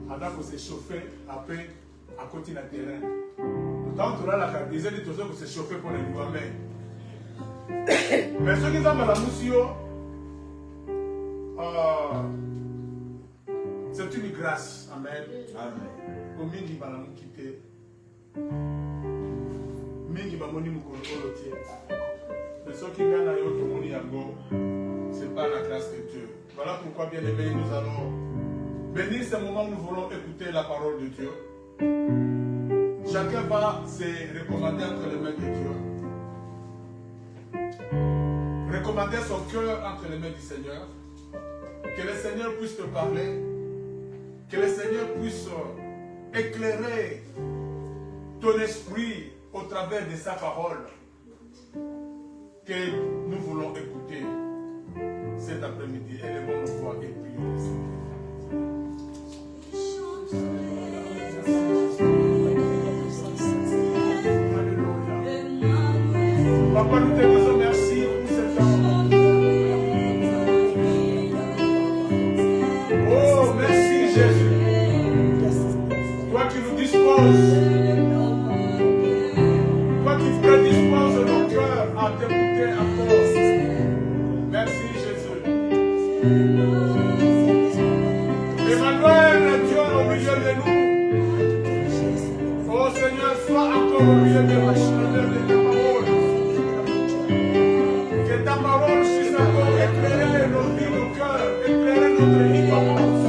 Pendant qu'on s'est chauffé, après, à côté du terrain. Tant que là, la disait de tous qu'on s'est chauffé pour les nouveaux mais. Mais ceux qui ont la moussio, c'est une grâce. Amen. Amen. Au mingi balamou quitté. Mingi bamoni mukolo olotie. Mais ceux qui gagnent à yoto moni yango, c'est pas la grâce de Dieu. Voilà pourquoi, bien aimés, nous allons bénir ce moment où nous voulons écouter la parole de Dieu. Chacun va se recommander entre les mains de Dieu. Recommander son cœur entre les mains du Seigneur. Que le Seigneur puisse te parler. Que le Seigneur puisse éclairer ton esprit au travers de sa parole. Que nous voulons écouter cet après-midi. Élevons nos voix et prions le Seigneur. Papa, nous te disons merci pour ce temps. Oh, merci Jésus. Toi qui nous disposes, toi qui prédisposes nos cœurs à t'écouter encore. Merci Jésus. Emmanuel, Dieu au milieu de nous. Oh Seigneur, sois encore au milieu de nous. Ta parole puisse encore éclairer nos vies, nos cœurs, éclairer notre ignorance.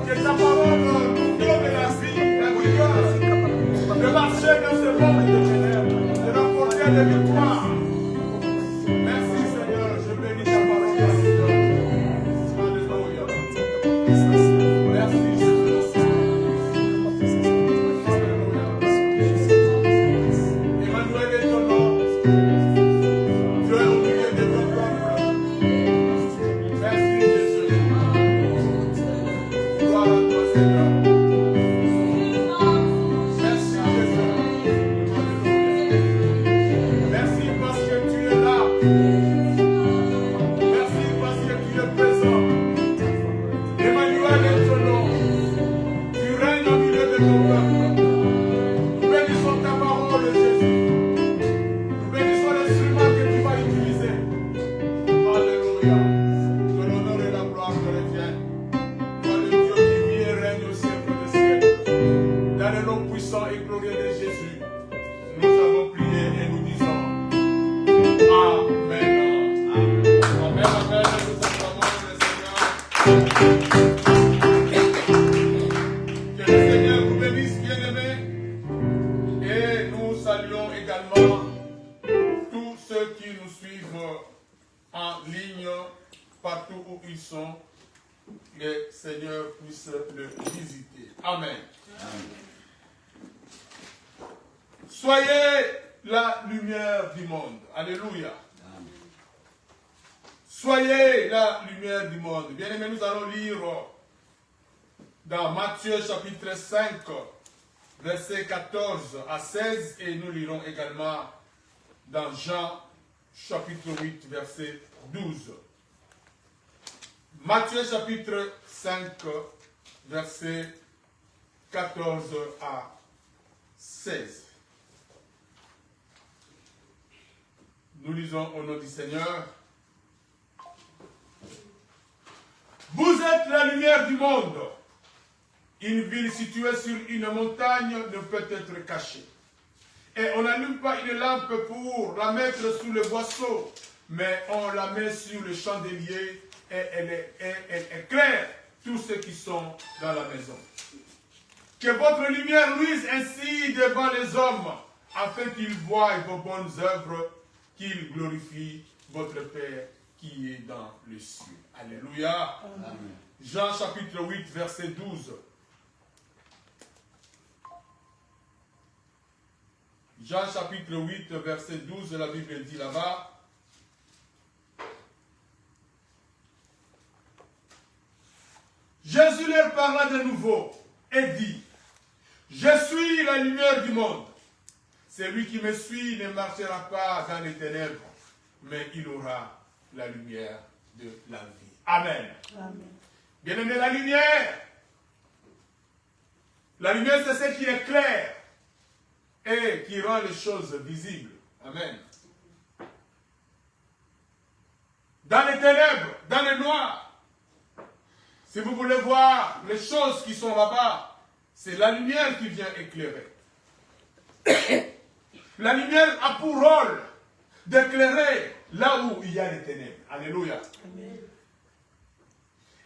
Que ta parole nous donne la vie, la vigueur, de marcher dans ce monde de ténèbres, de rapporter des victoires. Merci Seigneur, je bénis ta parole. Alléluia. Merci Jésus. Alléluia. Emmanuel est ton nom. Soyez la lumière du monde. Alléluia. Soyez la lumière du monde. Bien aimé, nous allons lire dans Matthieu chapitre 5, versets 14 à 16, et nous lirons également dans Jean chapitre 8, verset 12. Matthieu chapitre 5, versets 14 à 16. Nous lisons au nom du Seigneur. Vous êtes la lumière du monde. Une ville située sur une montagne ne peut être cachée. Et on n'allume pas une lampe pour la mettre sous le boisseau, mais on la met sur le chandelier et elle éclaire tous ceux qui sont dans la maison. Que votre lumière luise ainsi devant les hommes, afin qu'ils voient vos bonnes œuvres, qu'ils glorifient votre Père qui est dans le ciel. Alléluia. Amen. Jean chapitre 8, verset 12. Jean chapitre 8, verset 12, la Bible dit là-bas. Jésus leur parla de nouveau et dit, je suis la lumière du monde. Celui qui me suit ne marchera pas dans les ténèbres, mais il aura la lumière de la vie. Amen. Amen. Bien-aimé, la lumière, La lumière, c'est ce qui éclaire et qui rend les choses visibles. Amen. Dans les ténèbres, dans le noir, si vous voulez voir les choses qui sont là-bas, c'est la lumière qui vient éclairer. La lumière a pour rôle d'éclairer là où il y a les ténèbres. Alléluia. Amen.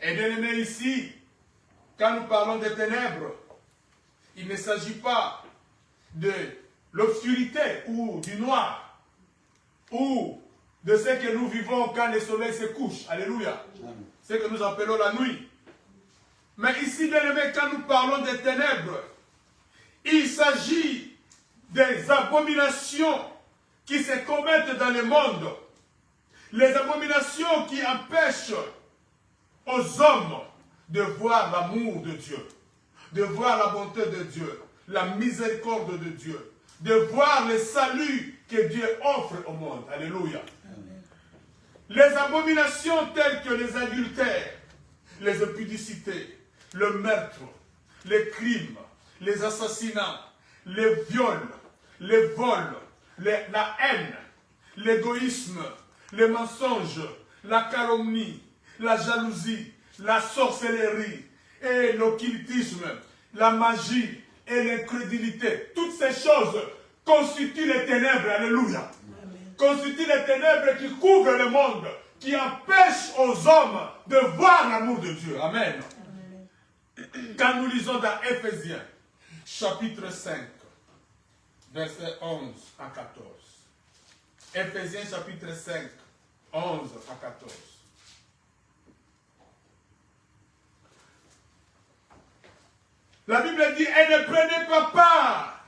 Et bien aimé ici, quand nous parlons des ténèbres, il ne s'agit pas de l'obscurité ou du noir, ou de ce que nous vivons quand le soleil se couche. Alléluia. Ce que nous appelons la nuit. Mais ici, bien aimé, quand nous parlons des ténèbres, il s'agit des abominations qui se commettent dans le monde. Les abominations qui empêchent aux hommes de voir l'amour de Dieu, de voir la bonté de Dieu, la miséricorde de Dieu, de voir le salut que Dieu offre au monde. Alléluia. Amen. Les abominations telles que les adultères, les impudicités, le meurtre, les crimes, les assassinats, les viols, les vols, la haine, l'égoïsme, les mensonges, la calomnie, la jalousie, la sorcellerie et l'occultisme, la magie et l'incrédulité. Toutes ces choses constituent les ténèbres. Alléluia. Amen. Constituent les ténèbres qui couvrent le monde, qui empêchent aux hommes de voir l'amour de Dieu. Amen. Amen. Quand nous lisons dans Éphésiens, chapitre 5, versets 11 à 14. Éphésiens chapitre 5, 11 à 14. La Bible dit, et ne prenez pas part,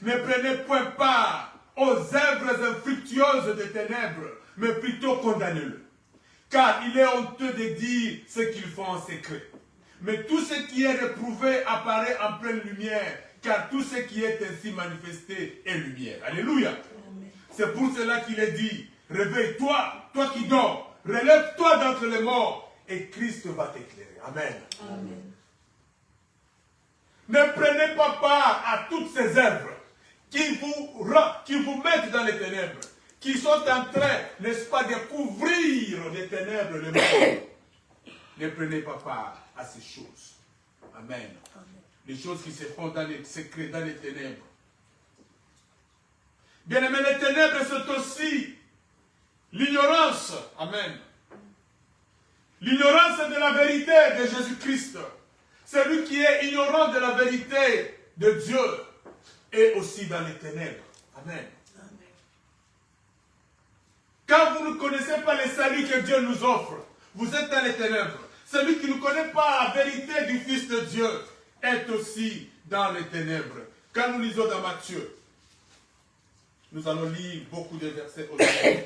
ne prenez point part aux œuvres infructueuses des ténèbres, mais plutôt condamnez-le. Car il est honteux de dire ce qu'ils font en secret. Mais tout ce qui est réprouvé apparaît en pleine lumière, car tout ce qui est ainsi manifesté est lumière. Alléluia. C'est pour cela qu'il est dit, réveille-toi, toi qui dors, relève-toi d'entre les morts, et Christ va t'éclairer. Amen. Amen. Ne prenez pas part à toutes ces œuvres qui vous mettent dans les ténèbres, qui sont en train, n'est-ce pas, de couvrir les ténèbres, le monde. Ne prenez pas part à ces choses. Amen. Amen. Les choses qui se font dans les secrets, dans les ténèbres. Bien aimé, les ténèbres, c'est aussi l'ignorance. Amen. L'ignorance de la vérité de Jésus-Christ. Celui qui est ignorant de la vérité de Dieu est aussi dans les ténèbres. Amen. Amen. Quand vous ne connaissez pas le salut que Dieu nous offre, vous êtes dans les ténèbres. Celui qui ne connaît pas la vérité du Fils de Dieu est aussi dans les ténèbres. Quand nous lisons dans Matthieu, nous allons lire beaucoup de versets aujourd'hui.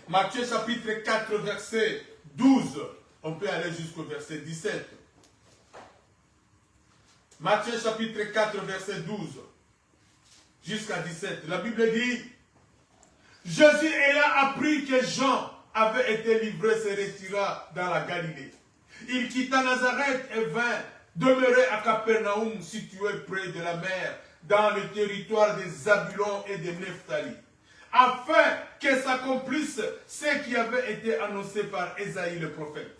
Matthieu chapitre 4, verset 12. On peut aller jusqu'au verset 17. Matthieu chapitre 4, verset 12 jusqu'à 17. La Bible dit, Jésus ayant appris que Jean avait été livré, se retira dans la Galilée. Il quitta Nazareth et vint demeurer à Capernaum, situé près de la mer, dans le territoire des Zabulon et de Nephtali, afin que s'accomplisse ce qui avait été annoncé par Ésaïe le prophète.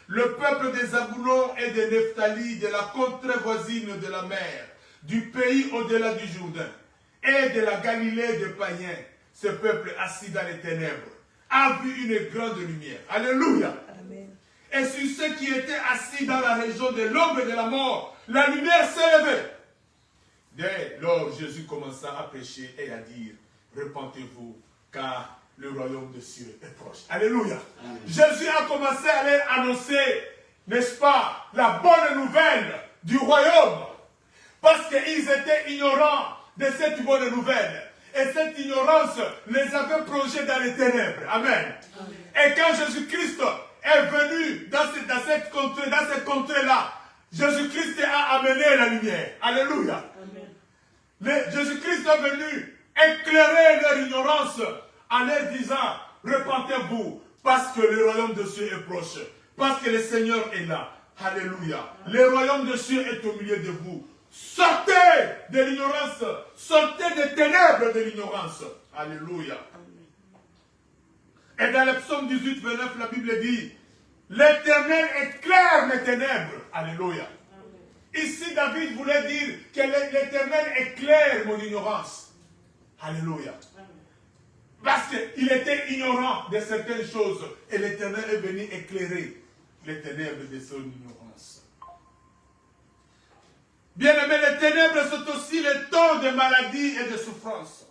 Le peuple des Zabulon et de Nephtali, de la contrée voisine de la mer, du pays au-delà du Jourdain, et de la Galilée des païens, ce peuple assis dans les ténèbres, a vu une grande lumière. Alléluia. Amen. Et sur ceux qui étaient assis dans la région de l'ombre et de la mort, la lumière s'est levée. Dès lors, Jésus commença à prêcher et à dire, repentez-vous, car le royaume des cieux est proche. Alléluia. Amen. Jésus a commencé à aller annoncer, n'est-ce pas, la bonne nouvelle du royaume. Parce qu'ils étaient ignorants de cette bonne nouvelle. Et cette ignorance les avait plongés dans les ténèbres. Amen. Amen. Et quand Jésus-Christ est venu dans cette contrée-là, Jésus-Christ a amené la lumière. Alléluia. Jésus-Christ est venu éclairer leur ignorance en leur disant, repentez-vous, parce que le royaume de Dieu est proche, parce que le Seigneur est là. Alléluia. Le royaume de Dieu est au milieu de vous. Sortez de l'ignorance. Sortez des ténèbres de l'ignorance. Alléluia. Et dans le psaume 18, 29, la Bible dit, l'Éternel éclaire les ténèbres. Alléluia. Ici, David voulait dire que l'Éternel éclaire mon ignorance. Alléluia. Parce qu'il était ignorant de certaines choses. Et l'Éternel est venu éclairer les ténèbres de son ignorance. Bien-aimés, les ténèbres sont aussi les temps de maladie et de souffrance.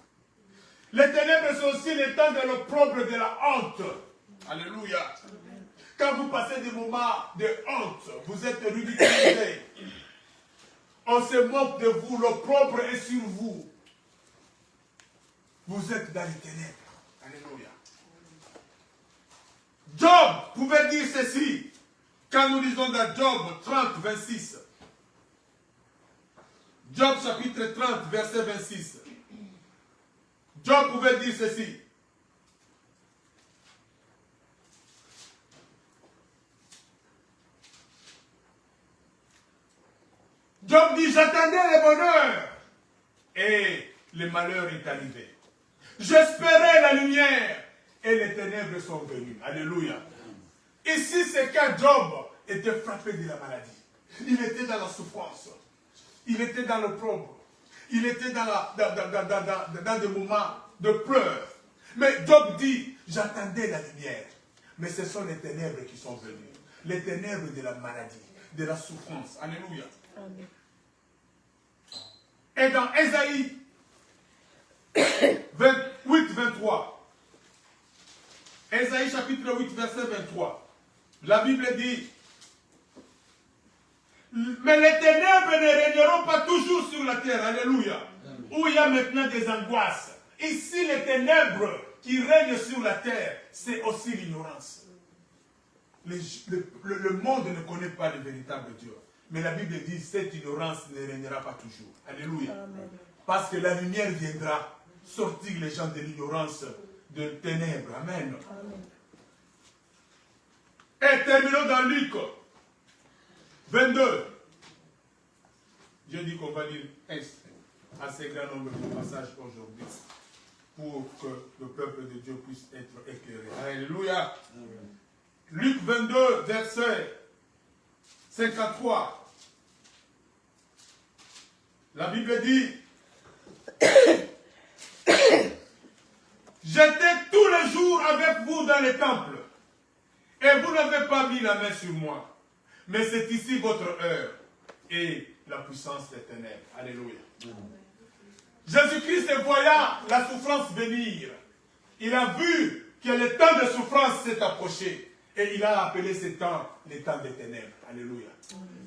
Les ténèbres sont aussi les temps de l'opprobre, de la honte. Alléluia. Quand vous passez des moments de honte, vous êtes ridiculisés. On se moque de vous, l'opprobre est sur vous. Vous êtes dans les ténèbres. Alléluia. Job pouvait dire ceci. Quand nous lisons dans Job 30, 26. Job chapitre 30, verset 26. Job pouvait dire ceci. Job dit, j'attendais le bonheur et le malheur est arrivé. J'espérais la lumière et les ténèbres sont venues. Alléluia. Ici, c'est quand Job était frappé de la maladie. Il était dans la souffrance. Il était dans l'opprobre. Il était dans des moments de pleurs. Mais Job dit, j'attendais la lumière. Mais ce sont les ténèbres qui sont venues. Les ténèbres de la maladie, de la souffrance. Alléluia. Amen. Et dans Ésaïe 28, 23. Ésaïe chapitre 8, verset 23. La Bible dit, mais les ténèbres ne régneront pas toujours sur la terre. Alléluia. Amen. Où il y a maintenant des angoisses. Ici, les ténèbres qui règnent sur la terre, c'est aussi l'ignorance. Le monde ne connaît pas le véritable Dieu. Mais la Bible dit, cette ignorance ne régnera pas toujours. Alléluia. Amen. Parce que la lumière viendra sortir les gens de l'ignorance, de ténèbres. Amen. Amen. Et terminons dans Luc 22. Je dis qu'on va lire un assez grand nombre de passages aujourd'hui pour que le peuple de Dieu puisse être éclairé. Alléluia. Amen. Luc 22, verset 53. La Bible dit, j'étais tous les jours avec vous dans les temples, et vous n'avez pas mis la main sur moi. Mais c'est ici votre heure et la puissance des ténèbres. Alléluia. Jésus-Christ, voyant la souffrance venir, il a vu que le temps de souffrance s'est approché. Et il a appelé ce temps les temps des ténèbres. Alléluia.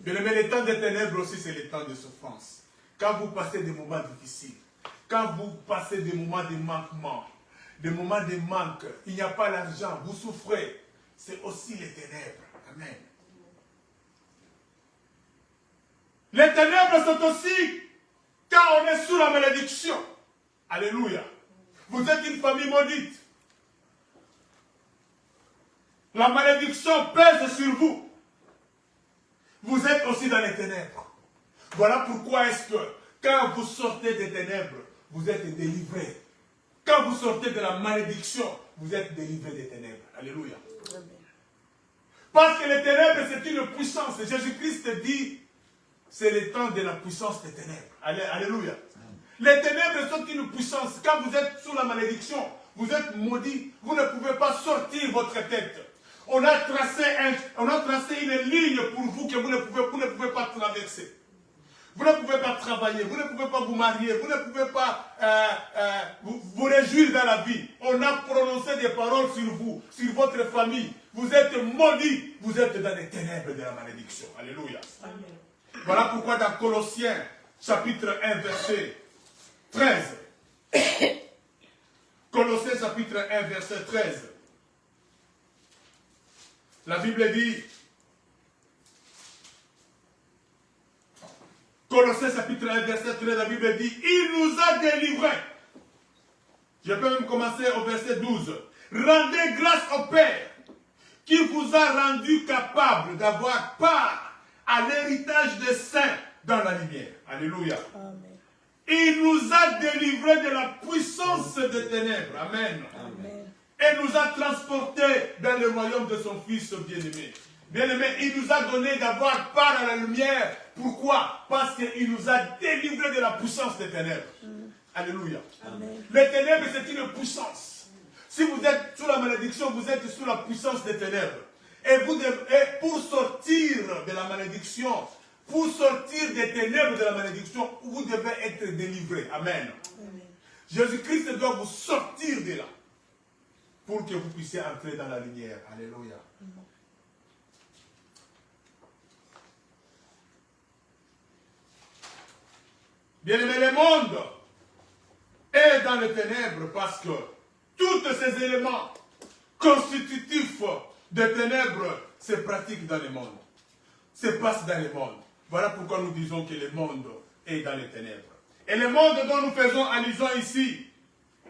Mais les temps des ténèbres aussi, c'est les temps de souffrance. Quand vous passez des moments difficiles, quand vous passez des moments de manquement, des moments de manque, il n'y a pas l'argent, vous souffrez, c'est aussi les ténèbres. Amen. Les ténèbres sont aussi quand on est sous la malédiction. Alléluia. Vous êtes une famille maudite. La malédiction pèse sur vous. Vous êtes aussi dans les ténèbres. Voilà pourquoi est-ce que quand vous sortez des ténèbres, vous êtes délivrés. Quand vous sortez de la malédiction, vous êtes délivrés des ténèbres. Alléluia. Parce que les ténèbres, c'est une puissance. Jésus-Christ dit, c'est le temps de la puissance des ténèbres. Alléluia. Les ténèbres sont une puissance. Quand vous êtes sous la malédiction, vous êtes maudit. Vous ne pouvez pas sortir votre tête. On a tracé une ligne pour vous que vous ne pouvez pas traverser. Vous ne pouvez pas travailler, vous ne pouvez pas vous marier, vous ne pouvez pas vous réjouir dans la vie. On a prononcé des paroles sur vous, sur votre famille. Vous êtes maudits, vous êtes dans les ténèbres de la malédiction. Alléluia. Amen. Voilà pourquoi dans Colossiens, chapitre 1, verset 13. Colossiens, chapitre 1, verset 13. La Bible dit, Colossiens chapitre 1, verset 13, la Bible dit, il nous a délivrés. Je peux même commencer au verset 12. Rendez grâce au Père qui vous a rendu capable d'avoir part à l'héritage des saints dans la lumière. Alléluia. Amen. Il nous a délivrés de la puissance des ténèbres. Amen. Amen. Et nous a transportés dans le royaume de son Fils bien-aimé. Bien-aimé, il nous a donné d'avoir part à la lumière. Pourquoi? Parce qu'il nous a délivrés de la puissance des ténèbres. Alléluia. Amen. Les ténèbres, c'est une puissance. Si vous êtes sous la malédiction, vous êtes sous la puissance des ténèbres. Et pour sortir de la malédiction, pour sortir des ténèbres de la malédiction, vous devez être délivré. Amen. Amen. Jésus-Christ doit vous sortir de là pour que vous puissiez entrer dans la lumière. Alléluia. Bien-aimé, le monde est dans les ténèbres parce que tous ces éléments constitutifs des ténèbres se pratiquent dans le monde, se passent dans le monde. Voilà pourquoi nous disons que le monde est dans les ténèbres. Et le monde dont nous faisons allusion ici,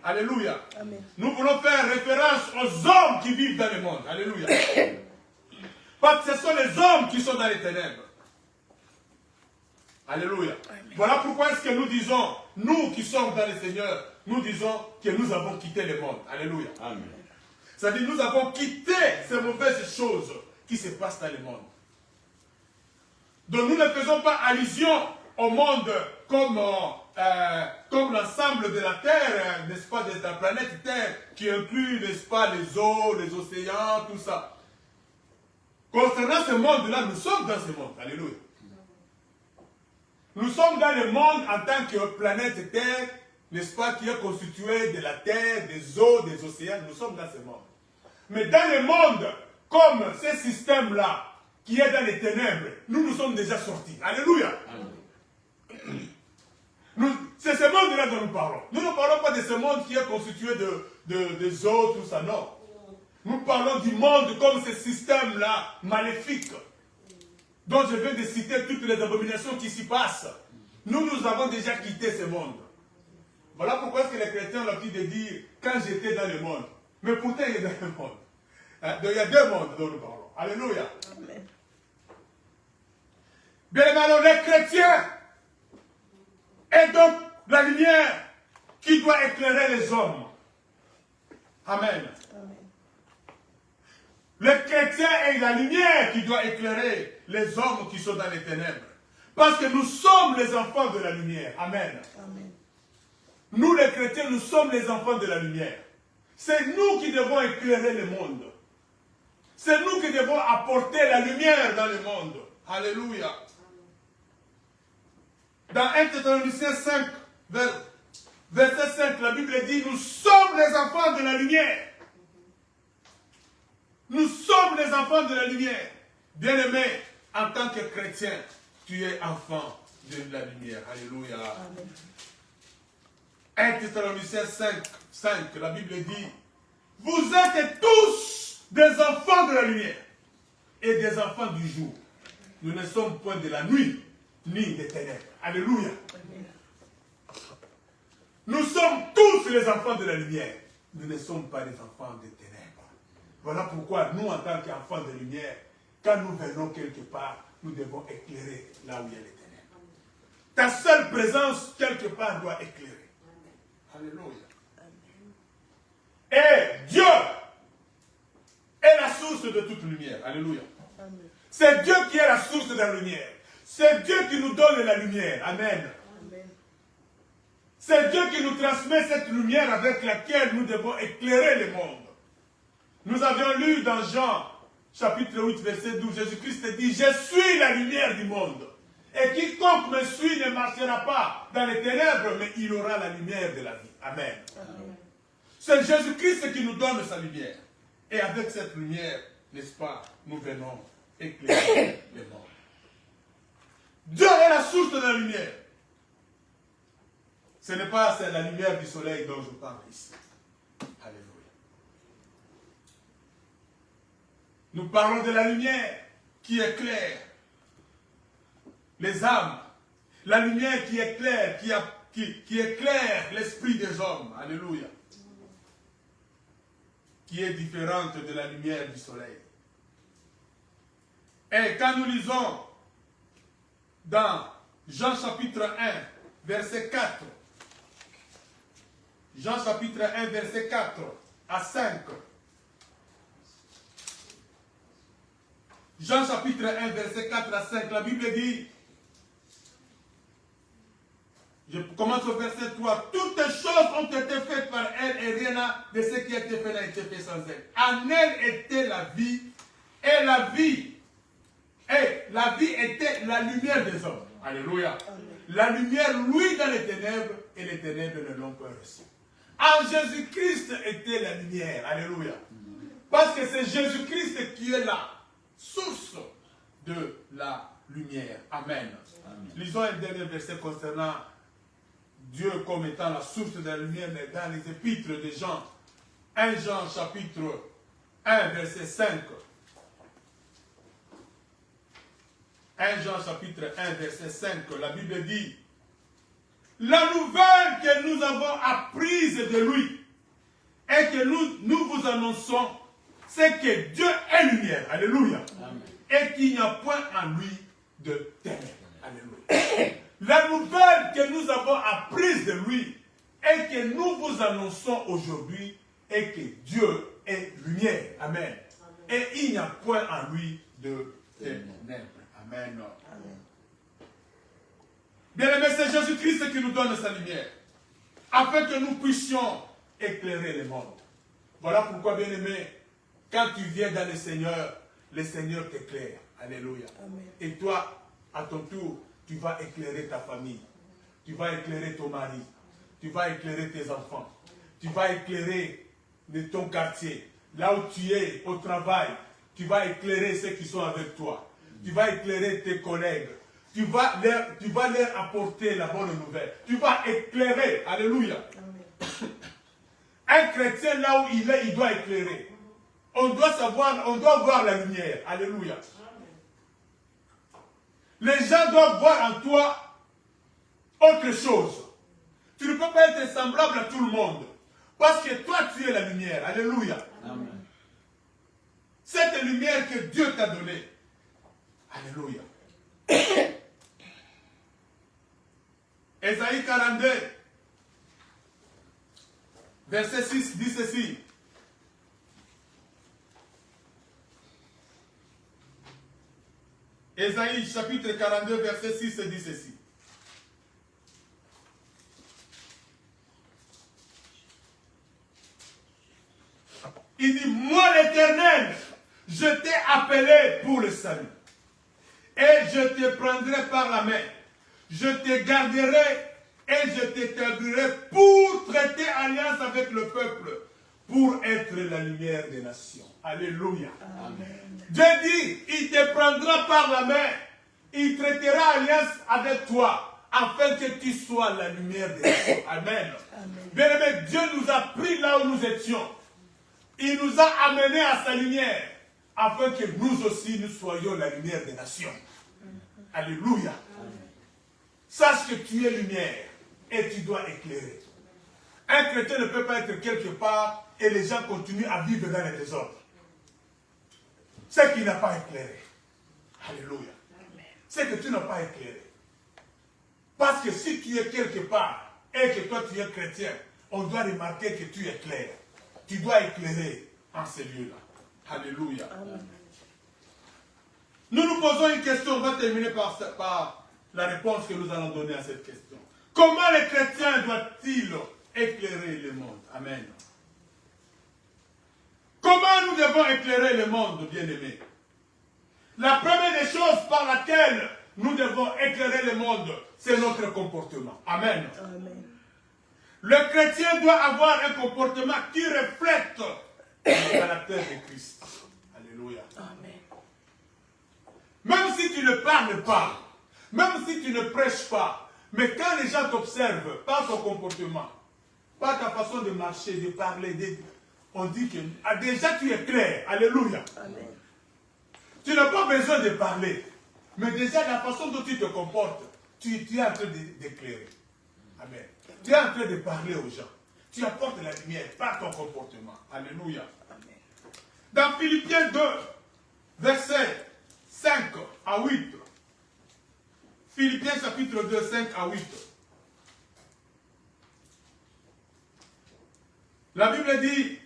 alléluia, Amen. nous voulons faire référence aux hommes qui vivent dans le monde. Alléluia. Parce que ce sont les hommes qui sont dans les ténèbres. Alléluia. Amen. Voilà pourquoi est-ce que nous disons, nous qui sommes dans le Seigneur, nous disons que nous avons quitté le monde. Alléluia. Amen. C'est-à-dire nous avons quitté ces mauvaises choses qui se passent dans le monde. Donc nous ne faisons pas allusion au monde comme l'ensemble de la Terre, n'est-ce pas, de la planète Terre, qui inclut, n'est-ce pas, les eaux, les océans, tout ça. Concernant ce monde-là, nous sommes dans ce monde. Alléluia. Nous sommes dans le monde en tant que planète Terre, n'est-ce pas, qui est constitué de la Terre, des eaux, des océans. Nous sommes dans ce monde. Mais dans le monde, comme ce système-là, qui est dans les ténèbres, nous sommes déjà sortis. Alléluia. C'est ce monde-là dont nous parlons. Nous ne parlons pas de ce monde qui est constitué des eaux, tout ça, non. Nous parlons du monde comme ce système-là, maléfique, dont je viens de citer toutes les abominations qui s'y passent. Nous avons déjà quitté ce monde. Voilà pourquoi est-ce que les chrétiens ont l'habitude de dire, quand j'étais dans le monde. Mais pourtant, il est dans le monde. Donc, il y a deux mondes dont nous parlons. Alléluia. Amen. Bien alors, les chrétiens, et donc la lumière qui doit éclairer les hommes. Amen. Amen. Les chrétiens et la lumière qui doit éclairer les hommes qui sont dans les ténèbres. Parce que nous sommes les enfants de la lumière. Amen. Amen. Nous les chrétiens, nous sommes les enfants de la lumière. C'est nous qui devons éclairer le monde. C'est nous qui devons apporter la lumière dans le monde. Alléluia. Dans 1 Thessaloniciens 5, verset 5, la Bible dit, nous sommes les enfants de la lumière. Nous sommes les enfants de la lumière. Bien-aimé, en tant que chrétien, tu es enfant de la lumière. Alléluia. Amen. 1 Thessaloniciens 5, la Bible dit, vous êtes tous des enfants de la lumière et des enfants du jour. Nous ne sommes point de la nuit, ni des ténèbres. Alléluia. Amen. Nous sommes tous les enfants de la lumière. Nous ne sommes pas les enfants des ténèbres. Voilà pourquoi nous, en tant qu'enfants de lumière, quand nous venons quelque part, nous devons éclairer là où il y a les ténèbres. Ta seule présence, quelque part, doit éclairer. Alléluia. Et Dieu est la source de toute lumière. Alléluia. Amen. C'est Dieu qui est la source de la lumière. C'est Dieu qui nous donne la lumière. Amen. Amen. C'est Dieu qui nous transmet cette lumière avec laquelle nous devons éclairer le monde. Nous avions lu dans Jean, chapitre 8, verset 12, Jésus-Christ dit, je suis la lumière du monde. Et quiconque me suit ne marchera pas dans les ténèbres, mais il aura la lumière de la vie. Amen. Amen. C'est Jésus-Christ qui nous donne sa lumière. Et avec cette lumière, n'est-ce pas, nous venons éclairer le monde. Dieu est la source de la lumière. Ce n'est pas la lumière du soleil dont je parle ici. Alléluia. Nous parlons de la lumière qui éclaire les âmes. La lumière qui éclaire, qui éclaire l'esprit des hommes. Alléluia. Qui est différente de la lumière du soleil. Et quand nous lisons dans Jean chapitre 1, verset 4. Jean chapitre 1, verset 4 à 5. Jean chapitre 1, verset 4 à 5. La Bible dit, je commence au verset 3. Toutes choses ont été faites par elle et rien de ce qui a été fait n'a été fait sans elle. En elle était la vie et la vie était la lumière des hommes. Alléluia. La lumière, lui, dans les ténèbres et les ténèbres ne l'ont pas reçu. En Jésus-Christ était la lumière. Alléluia. Parce que c'est Jésus-Christ qui est la source de la lumière. Amen. Amen. Lisons un dernier verset concernant Dieu comme étant la source de la lumière dans les épîtres de Jean. 1 Jean chapitre 1 verset 5. 1 Jean chapitre 1 verset 5. La Bible dit, la nouvelle que nous avons apprise de lui et que nous vous annonçons, c'est que Dieu est lumière. Alléluia. Amen. Et qu'il n'y a point en lui de ténèbres. Alléluia. La nouvelle que nous avons apprise de lui et que nous vous annonçons aujourd'hui est que Dieu est lumière. Amen. Amen. Et il n'y a point en lui de ténèbres. Amen. Amen. Bien aimé, c'est Jésus-Christ qui nous donne sa lumière, afin que nous puissions éclairer le monde. Voilà pourquoi, bien aimé, quand tu viens dans le Seigneur t'éclaire. Alléluia. Amen. Et toi, à ton tour, tu vas éclairer ta famille. Tu vas éclairer ton mari. Tu vas éclairer tes enfants. Tu vas éclairer ton quartier. Là où tu es, au travail, tu vas éclairer ceux qui sont avec toi. Tu vas éclairer tes collègues. Tu vas leur apporter la bonne nouvelle. Tu vas éclairer. Alléluia. Amen. Un chrétien, là où il est, il doit éclairer. On doit voir la lumière. Alléluia. Amen. Les gens doivent voir en toi autre chose. Tu ne peux pas être semblable à tout le monde. Parce que toi, tu es la lumière. Alléluia. Amen. Cette lumière que Dieu t'a donnée. Alléluia. Ésaïe 42, verset 6 dit ceci. Ésaïe chapitre 42, verset 6 dit ceci. Il dit, moi l'Éternel, je t'ai appelé pour le salut. Et je te prendrai par la main. Je te garderai et je t'établirai pour traiter alliance avec le peuple, pour être la lumière des nations. Alléluia. Amen. Dieu dit, il te prendra par la main, il traitera alliance avec toi, afin que tu sois la lumière des nations. Amen. Bien-aimé, Dieu nous a pris là où nous étions. Il nous a amenés à sa lumière, afin que nous aussi, nous soyons la lumière des nations. Alléluia. Sache que tu es lumière et tu dois éclairer. Un chrétien ne peut pas être quelque part et les gens continuent à vivre dans les désordres. C'est qu'il n'a pas éclairé. Alléluia. C'est que tu n'as pas éclairé. Parce que si tu es quelque part et que toi tu es chrétien, on doit remarquer que tu éclaires. Tu dois éclairer en ces lieux-là. Alléluia. Amen. Nous nous posons une question, on va terminer par la réponse que nous allons donner à cette question. Comment les chrétiens doivent-ils éclairer le monde? Amen. Comment nous devons éclairer le monde, bien-aimés? La première des choses par laquelle nous devons éclairer le monde, c'est notre comportement. Amen. Amen. Le chrétien doit avoir un comportement qui reflète le caractère de Christ. Alléluia. Amen. Même si tu ne parles pas, même si tu ne prêches pas, mais quand les gens t'observent par ton comportement, par ta façon de marcher, de parler, on dit que déjà tu es clair. Alléluia. Amen. Tu n'as pas besoin de parler, mais déjà la façon dont tu te comportes, tu es en train d'éclairer. Amen. Tu es en train de parler aux gens. Tu apportes la lumière par ton comportement. Alléluia. Amen. Dans Philippiens 2, versets 5 à 8. Philippiens chapitre 2, 5 à 8. La Bible dit,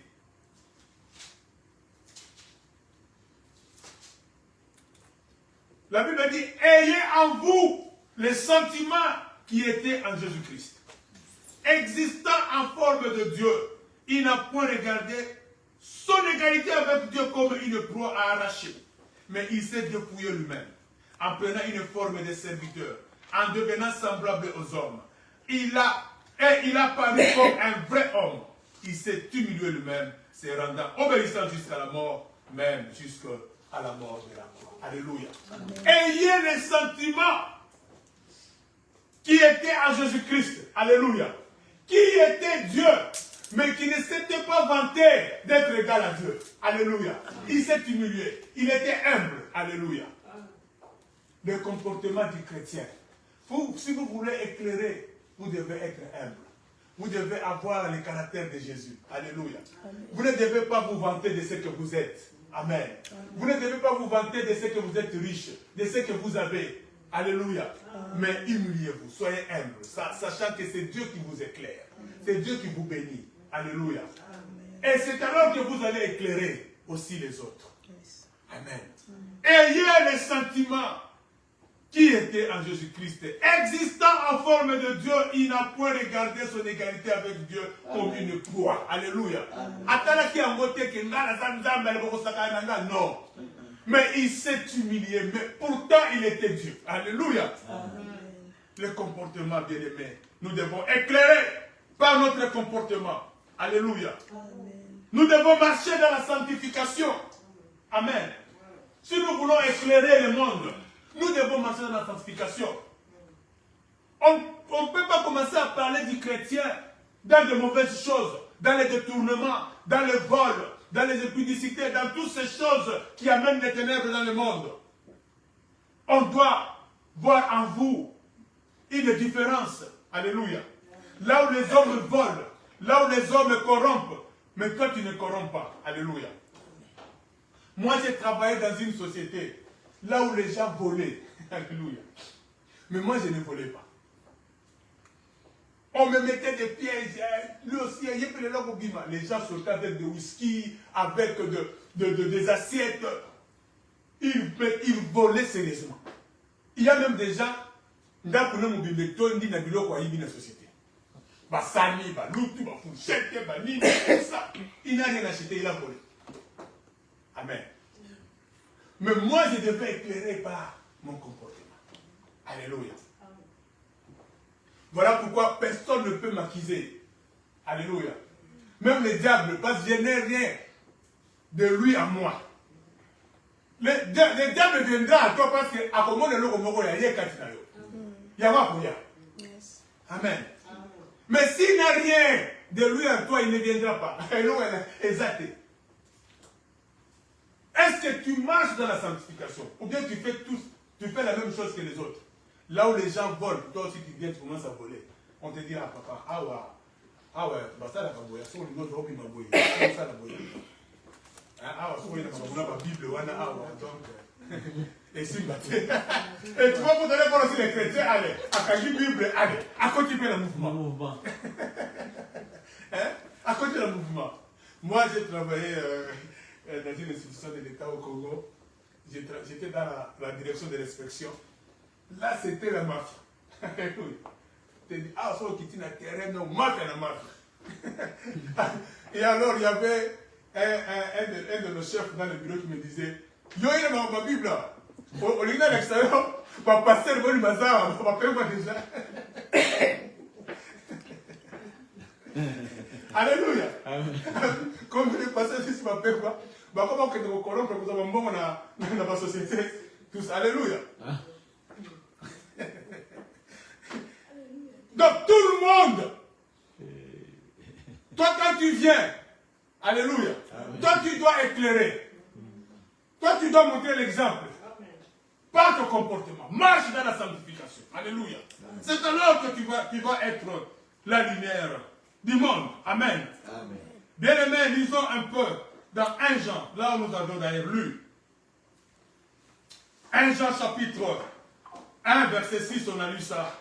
ayez en vous les sentiments qui étaient en Jésus-Christ. Existant en forme de Dieu, il n'a point regardé son égalité avec Dieu comme une proie à arracher. Mais il s'est dépouillé lui-même, en prenant une forme de serviteur, en devenant semblable aux hommes. Il a paru comme un vrai homme. Il s'est humilié lui-même, se rendant obéissant jusqu'à la mort, même jusqu'à la mort de la croix. Alléluia. Ayez les sentiments qui étaient en Jésus-Christ. Alléluia. Qui était Dieu, mais qui ne s'était pas vanté d'être égal à Dieu. Alléluia. Il s'est humilié. Il était humble. Alléluia. Le comportement du chrétien. Si vous voulez éclairer, vous devez être humble. Vous devez avoir le caractère de Jésus. Alléluia. Amen. Vous ne devez pas vous vanter de ce que vous êtes. Amen. Amen. Vous ne devez pas vous vanter de ce que vous êtes riche, de ce que vous avez. Alléluia. Amen. Mais humiliez-vous, soyez humbles, sachant que c'est Dieu qui vous éclaire. C'est Dieu qui vous bénit. Alléluia. Amen. Et c'est alors que vous allez éclairer aussi les autres. Yes. Amen. Ayez les sentiments qui était en Jésus-Christ. Existant en forme de Dieu, il n'a point regardé son égalité avec Dieu comme une proie. Alléluia. Non. Mais il s'est humilié. Mais pourtant, il était Dieu. Alléluia. Amen. Le comportement, bien aimé, nous devons éclairer par notre comportement. Alléluia. Amen. Nous devons marcher dans la sanctification. Amen. Si nous voulons éclairer le monde, nous devons marcher dans la sanctification. On ne peut pas commencer à parler du chrétien dans de mauvaises choses, dans les détournements, dans le vol, dans les impudicités, dans toutes ces choses qui amènent les ténèbres dans le monde. On doit voir en vous une différence. Alléluia. Là où les hommes volent, là où les hommes corrompent, mais toi tu ne corromps pas. Alléluia. Moi j'ai travaillé dans une société là où les gens volaient. Alléluia. Mais moi, je ne volais pas. On me mettait des pièges. Lui aussi, les gens sortaient avec des whisky, avec des assiettes. Ils volaient sérieusement. Il y a même des gens, il n'y a rien acheté, il a volé. Amen. Mais moi, je devais éclairer par mon comportement. Alléluia. Voilà pourquoi personne ne peut m'accuser. Alléluia. Même le diable, parce que je n'ai rien de lui à moi. Le diable viendra à toi parce que à comment le logo mogo ya yekatinayo. Yawa kuya. Amen. Mais s'il n'a rien de lui à toi, il ne viendra pas. Exact. Est-ce que tu marches dans la sanctification? Ou bien tu fais la même chose que les autres? Là où les gens volent, toi aussi tu viens, tu commences à voler. On te dit, ah papa, ah ouais, bah ça la kaboya, c'est une autre hobby maboya, c'est ça la boya. Ah ouais, c'est la Bible, ah ouais, donc, et si batté. Et tu vois, pour donner pour aussi les chrétiens, allez, à Kaji Bible, allez, à côté de le mouvement. À côté du mouvement. Moi, j'ai travaillé dans une institution de l'État au Congo. J'étais dans la direction de l'inspection. Là, c'était la mafia. Oui. Tu dis, ah, ça, qui tient un terrain, non, mafia, la mafia. Et alors, il y avait un de nos chefs dans le bureau qui me disait, yo, il y a ma Bible là. Au lieu de l'extérieur, ma pasteur, il va faire moi déjà. Alléluia. Comme vous le passez ici, ma paix, quoi. Comment que nous corrompre, nous avons bon dans la société. Tous, alléluia. Donc tout le monde, toi quand tu viens, alléluia, toi tu dois éclairer. Toi tu dois montrer l'exemple. Par ton comportement, marche dans la sanctification. Alléluia. C'est alors que tu vas être la lumière du monde. Amen. Amen. Bien-aimés, lisons un peu dans 1 Jean, là où nous avons d'ailleurs lu. 1 Jean chapitre 1, verset 6, on a lu ça.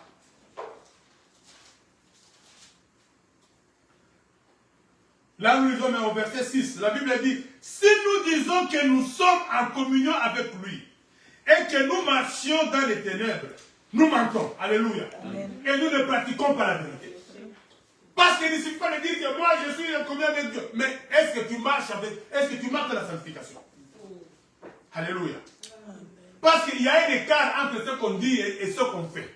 Là, nous lisons au verset 6, la Bible dit, si nous disons que nous sommes en communion avec lui et que nous marchions dans les ténèbres, nous mentons. Alléluia. Amen. Et nous ne pratiquons pas la vérité. Parce qu'il ne suffit pas de dire que moi je suis en communion avec Dieu. Mais est-ce que tu marches dans la sanctification? Alléluia. Amen. Parce qu'il y a un écart entre ce qu'on dit et ce qu'on fait.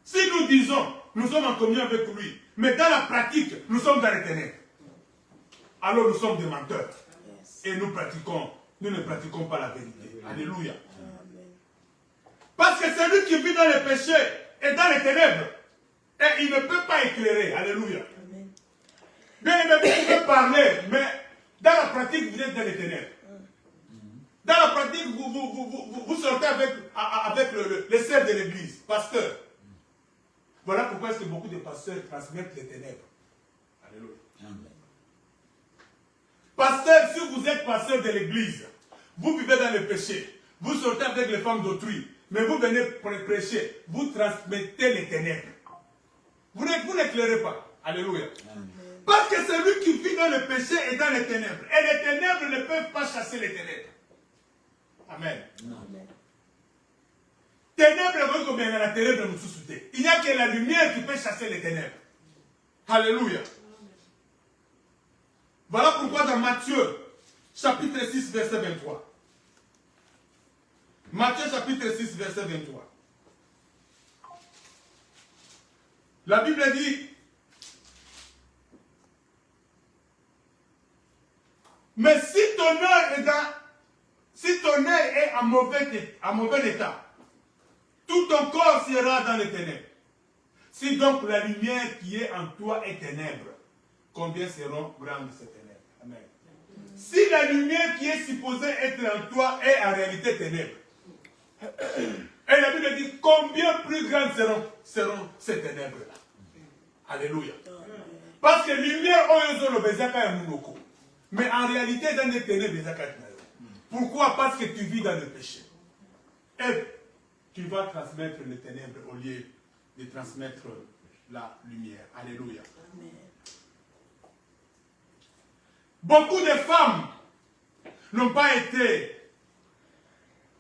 Si nous disons, nous sommes en communion avec lui, mais dans la pratique, nous sommes dans les ténèbres, alors nous sommes des menteurs. Et nous ne pratiquons pas la vérité. Alléluia. Parce que celui qui vit dans le péché est dans les ténèbres. Et il ne peut pas éclairer. Alléluia. Bien aimé, vous pouvez parler, mais dans la pratique, vous êtes dans les ténèbres. Dans la pratique, vous sortez avec les serfs de l'église, pasteur. Voilà pourquoi est-ce que beaucoup de pasteurs transmettent les ténèbres. Alléluia. Pasteur, si vous êtes pasteur de l'église, vous vivez dans le péché, vous sortez avec les femmes d'autrui, mais vous venez prêcher, vous transmettez les ténèbres. Vous n'éclairez pas. Alléluia. Amen. Parce que celui qui vit dans le péché est dans les ténèbres. Et les ténèbres ne peuvent pas chasser les ténèbres. Amen. Amen. Ténèbres, comme il y a la ténèbre nous sous-souter. Il n'y a que la lumière qui peut chasser les ténèbres. Alléluia. Amen. Voilà pourquoi dans Matthieu, chapitre 6, verset 23. Matthieu, chapitre 6, verset 23. La Bible dit, mais si ton œil est en mauvais état, tout ton corps sera dans les ténèbres. Si donc la lumière qui est en toi est ténèbre, combien seront grandes ces ténèbres? Amen. Si la lumière qui est supposée être en toi est en réalité ténèbre, et la Bible dit combien plus grandes seront ces ténèbres-là. Alléluia. Parce que lumière, mais en réalité, dans les ténèbres, pourquoi? Parce que tu vis dans le péché. Et tu vas transmettre les ténèbres au lieu de transmettre la lumière. Alléluia. Beaucoup de femmes n'ont pas été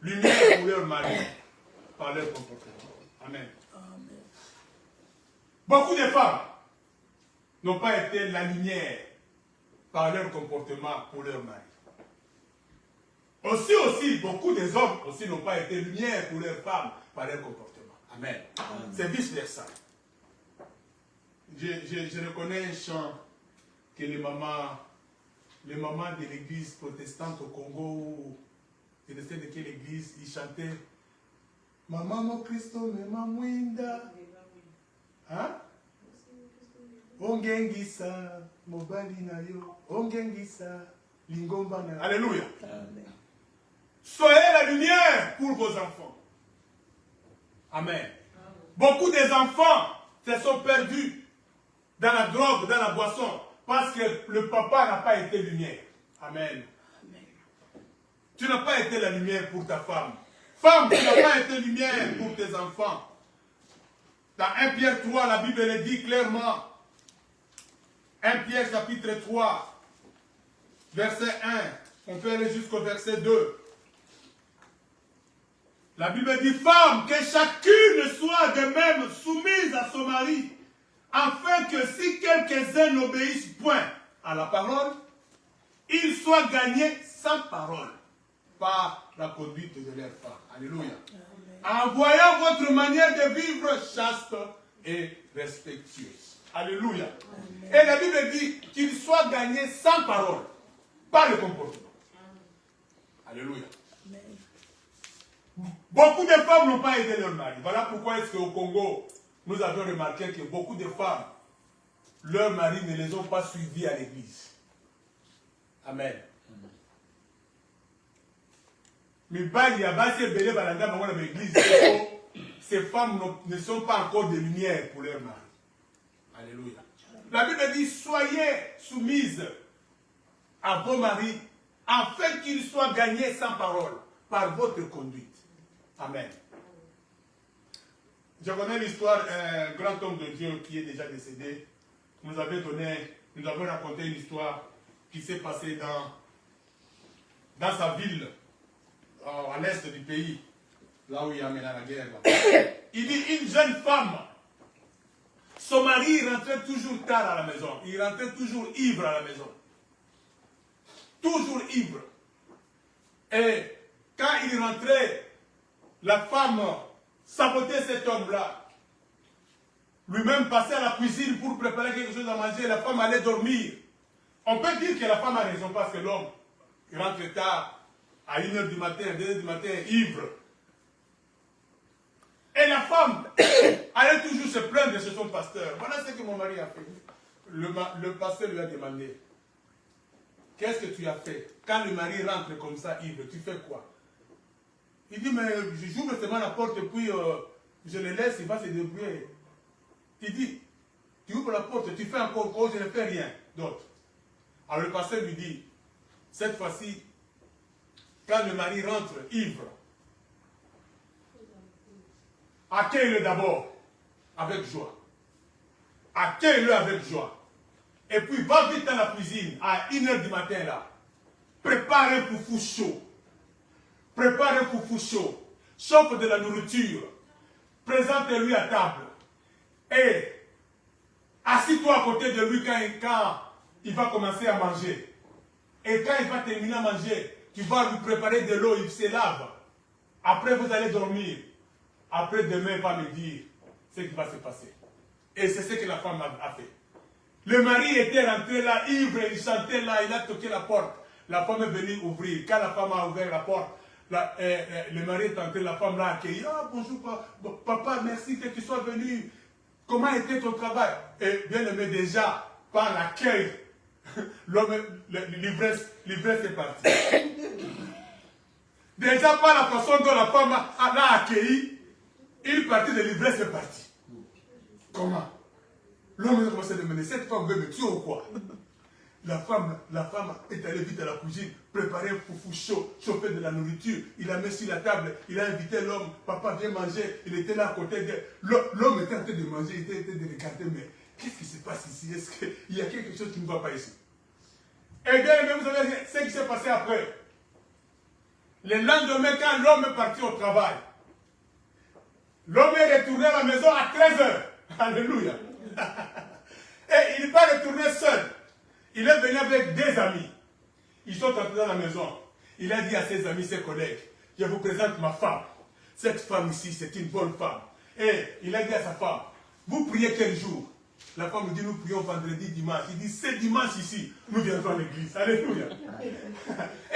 lumière pour leur mari par leur comportement. Amen. Beaucoup de femmes n'ont pas été la lumière par leur comportement pour leur mari. Aussi, beaucoup des hommes aussi n'ont pas été lumière pour leurs femmes par leur comportement. Amen. C'est vice-versa. Je reconnais un chant que les mamans de l'église protestante au Congo, je ne sais de quelle église, ils chantaient Maman mon Christo me mamwinda. Hein? Ongengisa, mobali na yo, ongengisa, lingomba na. Alléluia. Amen. Soyez la lumière pour vos enfants. Amen. Beaucoup des enfants se sont perdus dans la drogue, dans la boisson, parce que le papa n'a pas été lumière. Amen. Amen. Tu n'as pas été la lumière pour ta femme. Femme, tu n'as pas été lumière pour tes enfants. Dans 1 Pierre 3, la Bible le dit clairement. 1 Pierre chapitre 3, verset 1. On peut aller jusqu'au verset 2. La Bible dit, femme, que chacune soit de même soumise à son mari, afin que si quelques-uns n'obéissent point à la parole, ils soient gagnés sans parole par la conduite de leur femme. Alléluia. Amen. En voyant votre manière de vivre chaste et respectueuse. Alléluia. Amen. Et la Bible dit qu'ils soient gagnés sans parole, par le comportement. Alléluia. Amen. Beaucoup de femmes n'ont pas aidé leur mari. Voilà pourquoi est-ce qu'au Congo, nous avons remarqué que beaucoup de femmes, leurs maris ne les ont pas suivis à l'église. Amen. Mais ces femmes ne sont pas encore de lumière pour leur mari. Alléluia. La Bible dit, soyez soumises à vos maris, afin qu'ils soient gagnés sans parole, par votre conduite. Amen. Je connais l'histoire, un grand homme de Dieu qui est déjà décédé nous avons raconté une histoire qui s'est passée dans sa ville, à l'est du pays, là où il y a maintenant la guerre. Il dit, une jeune femme, son mari rentrait toujours tard à la maison. Il rentrait toujours ivre à la maison. Toujours ivre. Et quand il rentrait, la femme sabotait cet homme-là. Lui-même passait à la cuisine pour préparer quelque chose à manger. La femme allait dormir. On peut dire que la femme a raison parce que l'homme rentre tard, à 1h du matin, 2h du matin, ivre. Et la femme allait toujours se plaindre chez son pasteur. Voilà ce que mon mari a fait. Le pasteur lui a demandé, qu'est-ce que tu as fait? Quand le mari rentre comme ça, ivre, tu fais quoi? Il dit, mais j'ouvre seulement la porte et puis je le laisse, il va se débrouiller. Il dit, tu ouvres la porte, tu fais encore cause, je ne fais rien d'autre. Alors le pasteur lui dit, cette fois-ci, quand le mari rentre ivre, accueille-le d'abord avec joie. Accueille-le avec joie. Et puis va vite dans la cuisine à 1h du matin là. Prépare un foufou chaud. Prépare un foufou chaud. Chauffe de la nourriture. Présente-lui à table. Et assis-toi à côté de lui quand il va commencer à manger. Et quand il va terminer à manger, tu vas lui préparer de l'eau, il se lave. Après, vous allez dormir. Après, demain, il va me dire ce qui va se passer. Et c'est ce que la femme a fait. Le mari était rentré là, ivre, il chantait là, il a toqué la porte. La femme est venue ouvrir. Quand la femme a ouvert la porte, le mari est entré, la femme l'a accueilli. Ah, bonjour, papa, merci que tu sois venu. Comment était ton travail? Et bien aimé, déjà, par l'accueil, l'ivresse est partie. Déjà, par la façon dont la femme l'a accueilli, une partie de l'ivresse est partie. Comment? L'homme a commencé à demander, cette femme veut me tuer ou quoi? La femme est allée vite à la cuisine, préparer un foufou chaud, chauffer de la nourriture. Il a mis sur la table, il a invité l'homme, papa viens manger. Il était là à côté de... L'homme était en train de manger, il était en train de regarder, mais qu'est-ce qui se passe ici? Est-ce qu'il y a quelque chose qui ne va pas ici? Et bien, vous savez ce qui s'est passé après. Le lendemain, quand l'homme est parti au travail, l'homme est retourné à la maison à 13h. Alléluia. Et il n'est pas retourné seul. Il est venu avec des amis. Ils sont entrés dans la maison. Il a dit à ses amis, ses collègues, je vous présente ma femme. Cette femme ici, c'est une bonne femme. Et il a dit à sa femme, vous priez quel jour? La femme dit, nous prions vendredi, dimanche. Il dit, c'est dimanche ici, nous viendrons à l'église. Alléluia.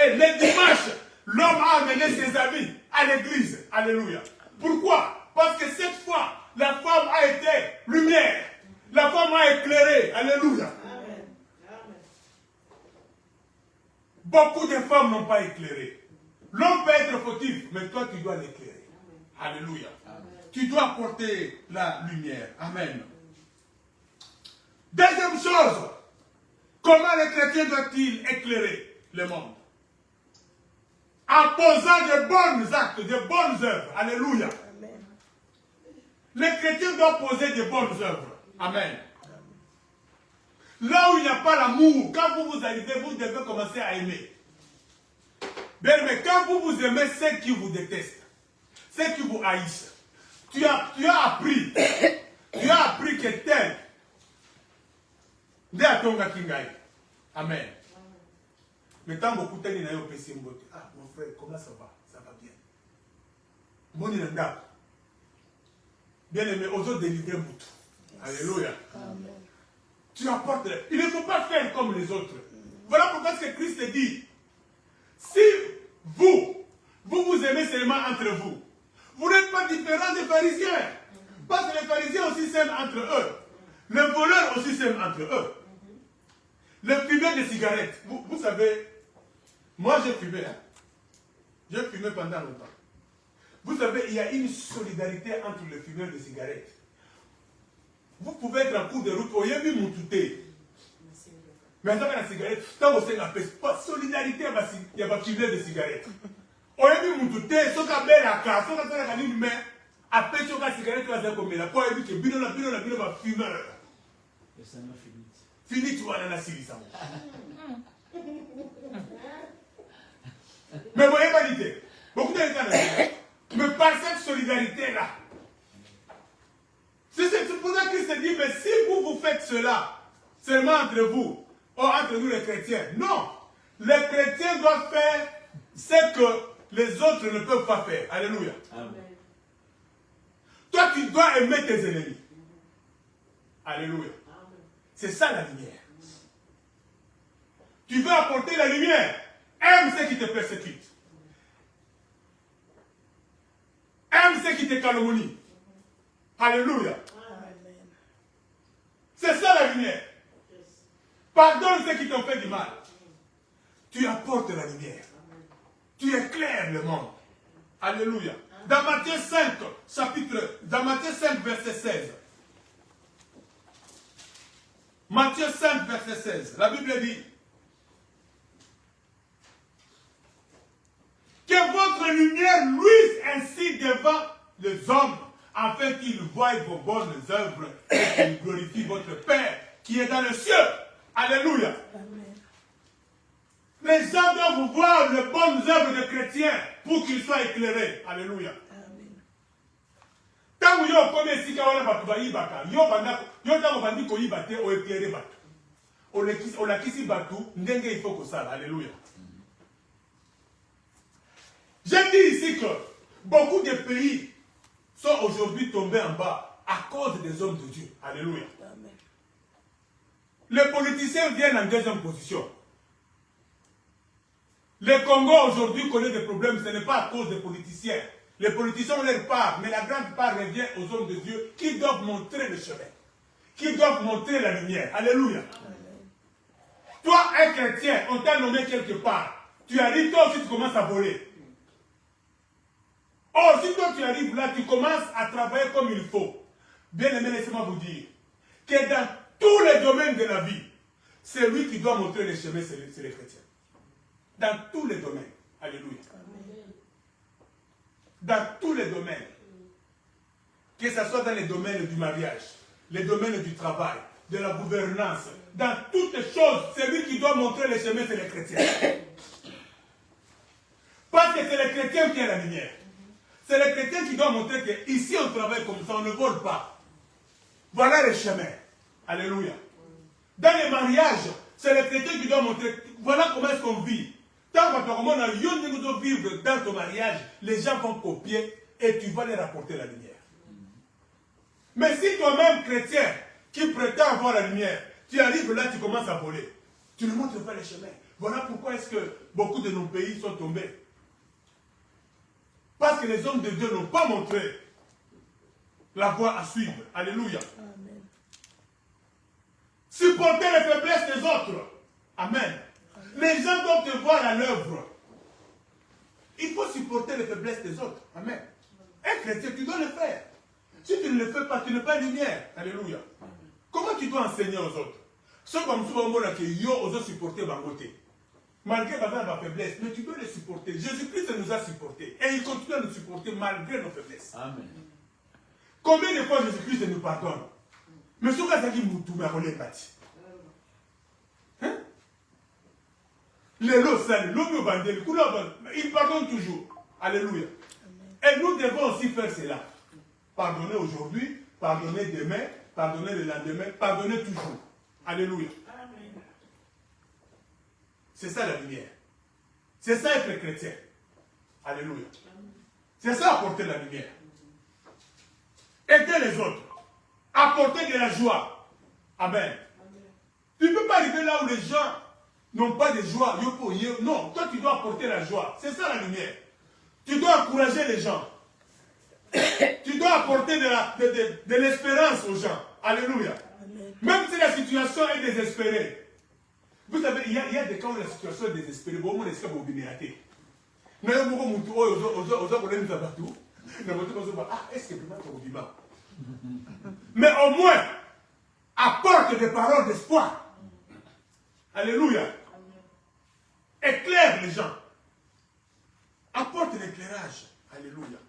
Et le dimanche, l'homme a amené ses amis à l'église. Alléluia. Pourquoi? Parce que cette fois, la femme a été lumière. La femme a éclairé. Alléluia. Beaucoup de femmes n'ont pas éclairé. L'homme peut être fautif, mais toi tu dois l'éclairer. Alléluia. Amen. Tu dois apporter la lumière. Amen. Deuxième chose, comment le chrétien doit-il éclairer le monde? En posant de bons actes, de bonnes œuvres. Alléluia. Amen. Le chrétien doit poser de bonnes œuvres. Amen. Là où il n'y a pas l'amour, quand vous arrivez, vous devez commencer à aimer. Bien, mais quand vous aimez ceux qui vous détestent, ceux qui vous haïssent, tu as appris que tel de atonga kingai. Amen. Mais tant beaucoup de gens ont pensé, ah mon frère, comment ça va? Ça va bien. Bon, il est là. Bien aimé, aux autres délivrer Moutou. Alléluia. Amen. Tu apportes. Il ne faut pas faire comme les autres. Voilà pourquoi ce que Christ dit. Si vous aimez seulement entre vous, vous n'êtes pas différents des pharisiens. Parce que les pharisiens aussi s'aiment entre eux. Les voleurs aussi s'aiment entre eux. Les fumeurs de cigarettes. Vous savez, moi j'ai fumé. Hein? J'ai fumé pendant longtemps. Vous savez, il y a une solidarité entre les fumeurs de cigarettes. Vous pouvez être en cours de route, vous avez vu mon touté. Mais dans la cigarette, quand vous avez pas solidarité, il y a pas fumeur de cigarettes. Vous avez vu mon touté, ce qu'on a fait la carte, ce qu'on a fait la main, Après, tu as une cigarette, tu vas dire combien. La poids est dit que bino va fumeur. Fini, tu vois, dans la Syrie, ça. Mais vous voyez pas l'idée. Beaucoup de gens, mais par cette solidarité-là, c'est pour ça qu'il se dit, mais si vous faites cela, seulement entre vous, ou entre nous les chrétiens, non. Les chrétiens doivent faire ce que les autres ne peuvent pas faire. Alléluia. Amen. Toi, tu dois aimer tes ennemis. Alléluia. C'est ça la lumière. Tu veux apporter la lumière. Aime ceux qui te persécutent. Aime ceux qui te calomnient. Alléluia. C'est ça la lumière. Pardonne ceux qui t'ont fait du mal. Tu apportes la lumière. Tu éclaires le monde. Alléluia. Dans Matthieu 5, dans Matthieu 5, verset 16. Matthieu 5, verset 16. La Bible dit que votre lumière luise ainsi devant les hommes, afin qu'ils voient vos bonnes œuvres et qu'ils glorifient votre Père qui est dans le ciel. Alléluia. Amen. Les gens doivent voir les bonnes œuvres des chrétiens pour qu'ils soient éclairés. Alléluia. Amen. Tant que vous avez ici, alléluia. J'ai dit ici que beaucoup de pays sont aujourd'hui tombés en bas à cause des hommes de Dieu. Alléluia. Amen. Les politiciens viennent en deuxième position. Le Congo aujourd'hui connaît des problèmes, ce n'est pas à cause des politiciens. Les politiciens ont leur part, mais la grande part revient aux hommes de Dieu qui doivent montrer le chemin, qui doivent montrer la lumière. Alléluia. Amen. Toi, un chrétien, on t'a nommé quelque part. Tu arrives, toi aussi tu commences à voler. Or, si toi tu arrives là, tu commences à travailler comme il faut. Bien aimé, laissez-moi vous dire que dans tous les domaines de la vie, c'est lui qui doit montrer le chemin, c'est les chrétiens. Dans tous les domaines. Alléluia. Amen. Dans tous les domaines. Que ce soit dans les domaines du mariage, les domaines du travail, de la gouvernance, dans toutes les choses, c'est lui qui doit montrer le chemin, c'est les chrétiens. Parce que c'est les chrétiens qui ont la lumière. C'est les chrétiens qui doivent montrer qu'ici on travaille comme ça, on ne vole pas. Voilà le chemin. Alléluia. Dans les mariages, c'est les chrétiens qui doivent montrer, voilà comment est-ce qu'on vit. Tant qu'on a de vivre dans ton mariage, les gens vont copier et tu vas leur apporter la lumière. Mais si toi-même, chrétien, qui prétend avoir la lumière, tu arrives là, tu commences à voler. Tu ne montres pas le chemin. Voilà pourquoi est-ce que beaucoup de nos pays sont tombés. Parce que les hommes de Dieu n'ont pas montré la voie à suivre. Alléluia. Amen. Supporter les faiblesses des autres. Amen. Les gens doivent te voir à l'œuvre. Il faut supporter les faiblesses des autres. Amen. Un chrétien, tu dois le faire. Si tu ne le fais pas, tu n'es pas lumière. Alléluia. Comment tu dois enseigner aux autres? Ceux comme souvent, que yo osent supporter ma côté. Malgré ma faiblesse, mais tu peux les supporter. Jésus-Christ nous a supportés. Et il continue à nous supporter malgré nos faiblesses. Amen. Combien de fois Jésus-Christ nous pardonne? Mais ce que dit Moutou, mais on est parti. Hein? Les lots salis, l'homme bandé, il pardonne toujours. Alléluia. Amen. Et nous devons aussi faire cela. Pardonner aujourd'hui, pardonner demain, pardonner le lendemain, pardonner toujours. Alléluia. C'est ça la lumière. C'est ça être chrétien. Alléluia. C'est ça apporter la lumière. Aider les autres. Apporter de la joie. Amen. Tu ne peux pas arriver là où les gens n'ont pas de joie. Non, toi tu dois apporter la joie. C'est ça la lumière. Tu dois encourager les gens. Tu dois apporter de l'espérance aux gens. Alléluia. Amen. Même si la situation est désespérée. Vous savez, il y a des cas où la situation est désespérée. Mais au moins, apporte des paroles d'espoir. Alléluia. Éclaire les gens. Apporte l'éclairage. Alléluia.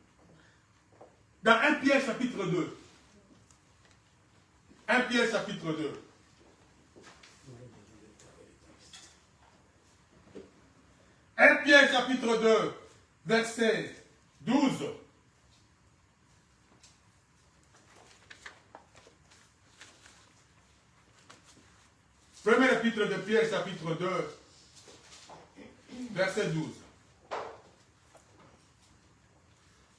Dans 1 Pierre chapitre 2. 1 Pierre chapitre 2. 1 Pierre chapitre 2, verset 12. Premier épître de Pierre chapitre 2, verset 12.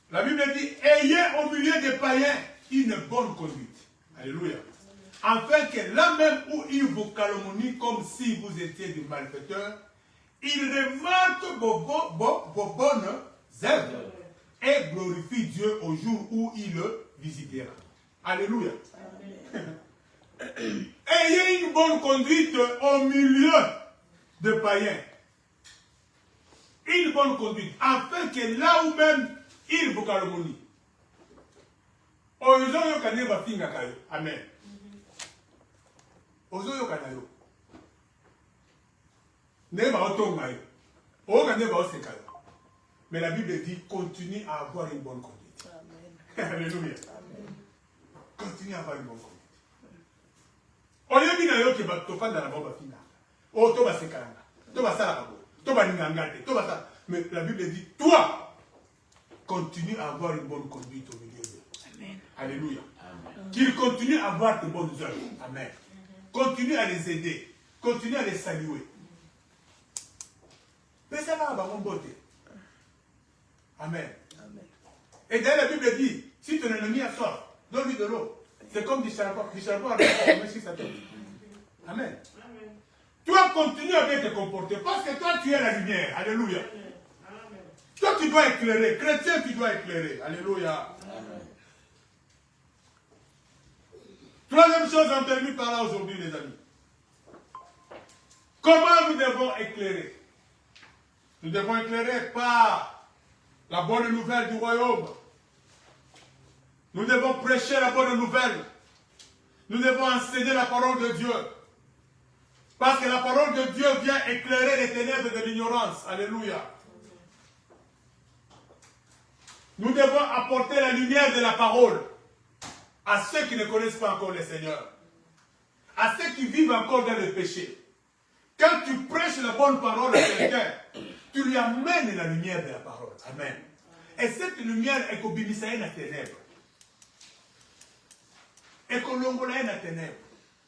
La Bible dit, ayez au milieu des païens une bonne conduite. Alléluia. Afin que là même où ils vous calomnient comme si vous étiez des malfaiteurs, ils remarquent vos bonnes œuvres et glorifient Dieu au jour où il le visitera. Alléluia. Ayez une bonne conduite au milieu de païens. Une bonne conduite, afin que là où même il vous calomnie. Oyoyo kane bafinga kayo. Amen. Oyoyo kanayo. Ne ba otonga yo. O kane ba osekayo. Mais la Bible dit continue à avoir une bonne conduite. Amen. Alléluia. Amen. Continue à avoir une bonne conduite. Oyo bina yo ke ba tofanda na ba finga. O to ba sekalanga. To ba sala ba. To ba ningangate. To ba sa. Mais la Bible dit toi continue à avoir une bonne conduite au milieu d'eux. Amen. Alléluia. Qu'il continue à avoir de bonnes œuvres. Amen. Continue à les aider. Continue à les saluer. Mais ça va avoir mon beauté. Amen. Et d'ailleurs la Bible dit, si ton ennemi a soif, donne-lui de l'eau. C'est comme du charbon. Du charbon avec sa tête. Amen. Toi continue à bien te comporter parce que toi tu es la lumière. Alléluia. Toi, tu dois éclairer. Chrétien, tu dois éclairer. Alléluia. Amen. Troisième chose, on termine par là aujourd'hui, les amis. Comment nous devons éclairer? Nous devons éclairer par la bonne nouvelle du royaume. Nous devons prêcher la bonne nouvelle. Nous devons enseigner la parole de Dieu. Parce que la parole de Dieu vient éclairer les ténèbres de l'ignorance. Alléluia. Nous devons apporter la lumière de la parole à ceux qui ne connaissent pas encore le Seigneur, à ceux qui vivent encore dans le péché. Quand tu prêches la bonne parole à quelqu'un, tu lui amènes la lumière de la parole. Amen. Et cette lumière est qu'obéissait à ténèbres. Et que l'ongolaïe à ténèbres.